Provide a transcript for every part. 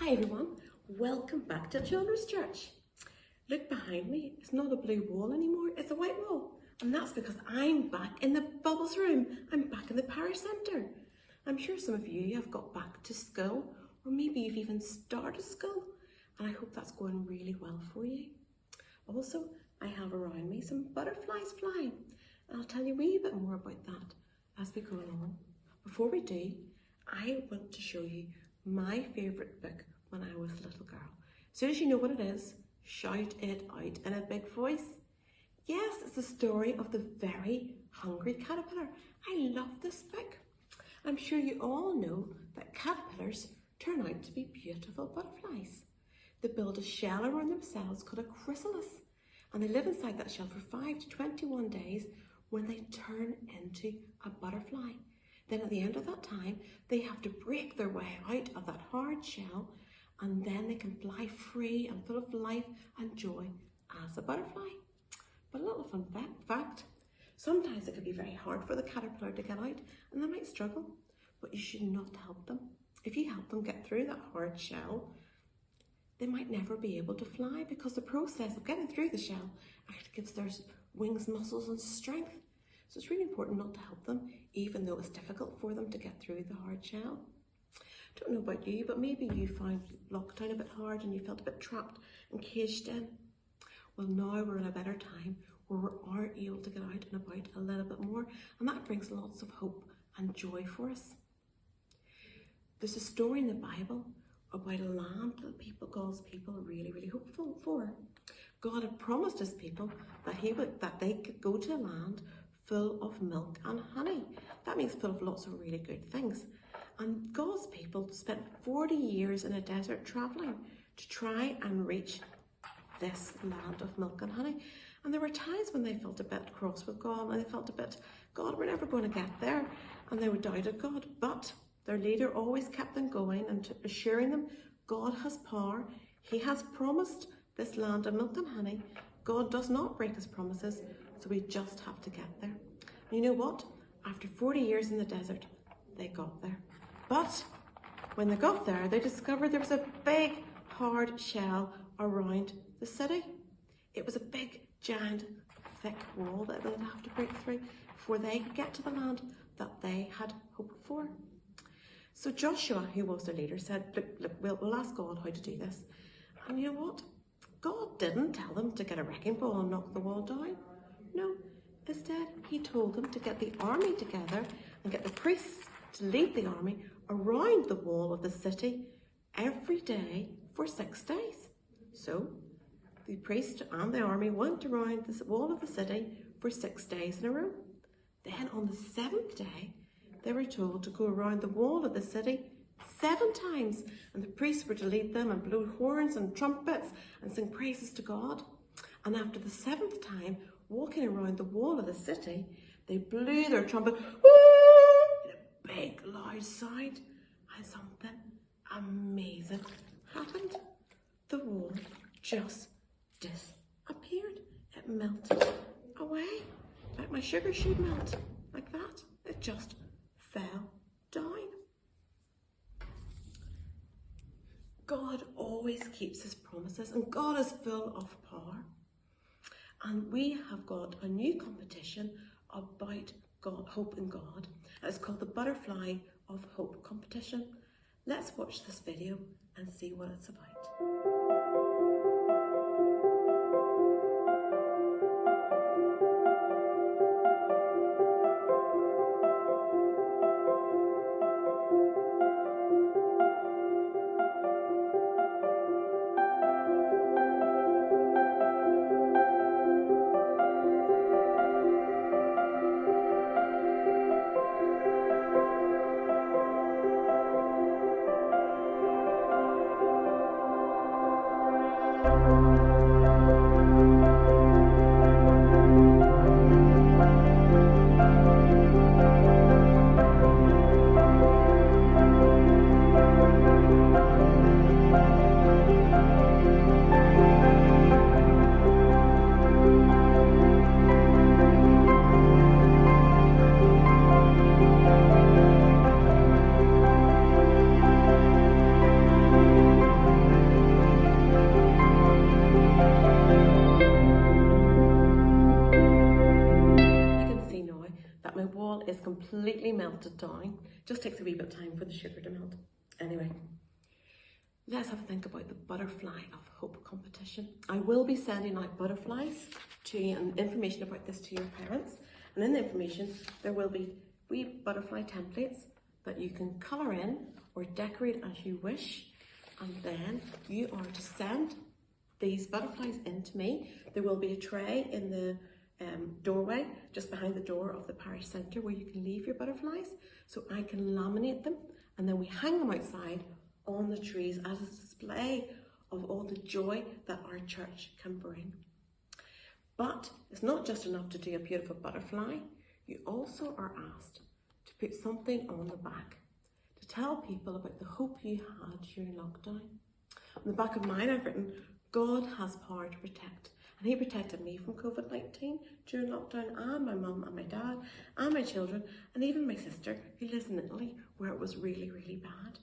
Hi everyone, welcome back to Children's Church. Look behind me, it's not a blue wall anymore, it's a white wall. And that's because I'm back in the Bubbles room. I'm back in the parish centre. I'm sure some of you have got back to school, or maybe you've even started school, and I hope that's going really well for you. Also, I have around me some butterflies flying, and I'll tell you a wee bit more about that as we go along. Before we do, I want to show you my favourite book when I was a little girl. As soon as you know what it is, shout it out in a big voice. Yes, it's the story of the very hungry caterpillar. I love this book. I'm sure you all know that caterpillars turn out to be beautiful butterflies. They build a shell around themselves called a chrysalis, and they live inside that shell for 5 to 21 days when they turn into a butterfly. Then at the end of that time, they have to break their way out of that hard shell, and then they can fly free and full of life and joy as a butterfly. But a little fun fact, sometimes it can be very hard for the caterpillar to get out, and they might struggle, but you should not help them. If you help them get through that hard shell, they might never be able to fly, because the process of getting through the shell actually gives their wings muscles and strength. So it's really important not to help them, even though it's difficult for them to get through the hard shell. I don't know about you, but maybe you found lockdown a bit hard and you felt a bit trapped and caged in. Well, now we're in a better time where we are able to get out and about a little bit more, and that brings lots of hope and joy for us. There's a story in the Bible about a land that God's people are really hopeful for. God had promised his people that they could go to a land full of milk and honey. That means full of lots of really good things. And God's people spent 40 years in a desert travelling to try and reach this land of milk and honey. And there were times when they felt a bit cross with God, and they felt a bit, God, we're never going to get there. And they doubted God. But their leader always kept them going and assuring them God has power. He has promised this land of milk and honey. God does not break his promises, so we just have to get there. And you know what? After 40 years in the desert, they got there. But when they got there, they discovered there was a big, hard shell around the city. It was a big, giant, thick wall that they'd have to break through before they could get to the land that they had hoped for. So Joshua, who was their leader, said, look, we'll ask God how to do this. And you know what? God didn't tell them to get a wrecking ball and knock the wall down. No, instead he told them to get the army together and get the priests to lead the army around the wall of the city every day for 6 days. So the priest and the army went around the wall of the city for 6 days in a row. Then on the 7th day, they were told to go around the wall of the city 7 times, and the priests were to lead them and blow horns and trumpets and sing praises to God. And after the 7th time, walking around the wall of the city, they blew their trumpet in a big loud sound, and something amazing happened. The wall just disappeared. It melted away, like my sugar should melt, like that. It just fell down. God always keeps his promises, and God is full of power. And we have got a new competition about God, hope in God. It's called the Butterfly of Hope competition. Let's watch this video and see what it's about. melted down. It just takes a wee bit of time for the sugar to melt. Anyway, let's have a think about the Butterfly of Hope competition. I will be sending out butterflies to you and information about this to your parents. And in the information, there will be wee butterfly templates that you can colour in or decorate as you wish. And then you are to send these butterflies in to me. There will be a tray in the doorway, just behind the door of the parish centre, where you can leave your butterflies, so I can laminate them, and then we hang them outside on the trees as a display of all the joy that our church can bring. But it's not just enough to do a beautiful butterfly. You also are asked to put something on the back to tell people about the hope you had during lockdown. On the back of mine I've written, God has power to protect. And he protected me from COVID-19 during lockdown, and my mum and my dad and my children, and even my sister who lives in Italy, where it was really, really bad.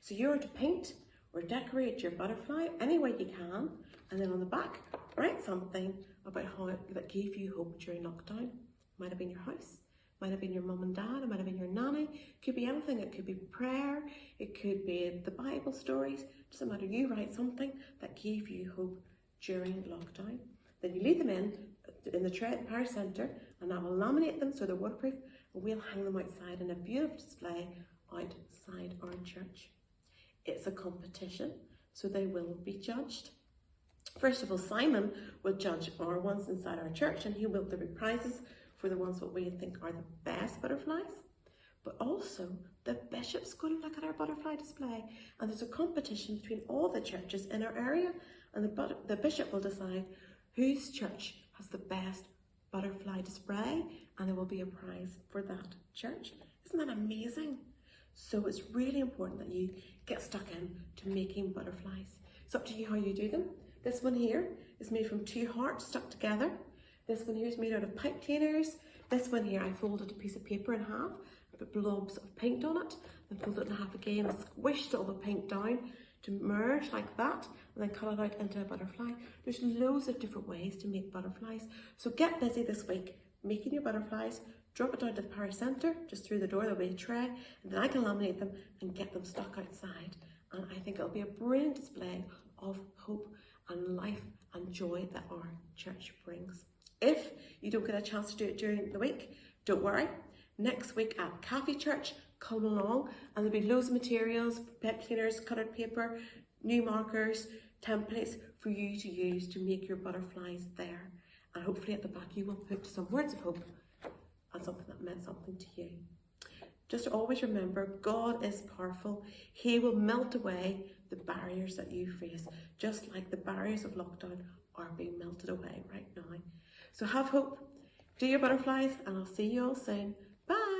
So you're to paint or decorate your butterfly any way you can, and then on the back, write something about how that gave you hope during lockdown. Might have been your house, might have been your mum and dad, it might have been your nanny, it could be anything. It could be prayer, it could be the Bible stories. It doesn't matter, you write something that gave you hope during lockdown. Then you leave them in the tray at the parish centre, and I will laminate them so they're waterproof, and we'll hang them outside in a beautiful display outside our church. It's a competition, so they will be judged. First of all, Simon will judge our ones inside our church, and there will be prizes for the ones that we think are the best butterflies. But also, the bishop's going to look at our butterfly display, and there's a competition between all the churches in our area, and the bishop will decide whose church has the best butterfly display, and there will be a prize for that church. Isn't that amazing? So it's really important that you get stuck in to making butterflies. It's up to you how you do them. This one here is made from 2 hearts stuck together. This one here is made out of pipe cleaners. This one here, I folded a piece of paper in half, put blobs of paint on it, and folded it in half again, and squished all the paint down to merge like that, and then cut it out into a butterfly. There's loads of different ways to make butterflies. So get busy this week making your butterflies. Drop it down to the parish centre, just through the door, there'll be a tray, and then I can laminate them and get them stuck outside. And I think it'll be a brilliant display of hope and life and joy that our church brings. If you don't get a chance to do it during the week, don't worry. Next week at Cafe Church, come along, and there'll be loads of materials, pet cleaners, coloured paper, new markers, templates for you to use to make your butterflies there. And hopefully at the back you will put some words of hope and something that meant something to you. Just always remember, God is powerful. He will melt away the barriers that you face, just like the barriers of lockdown are being melted away right now. So have hope, do your butterflies, and I'll see you all soon. Bye.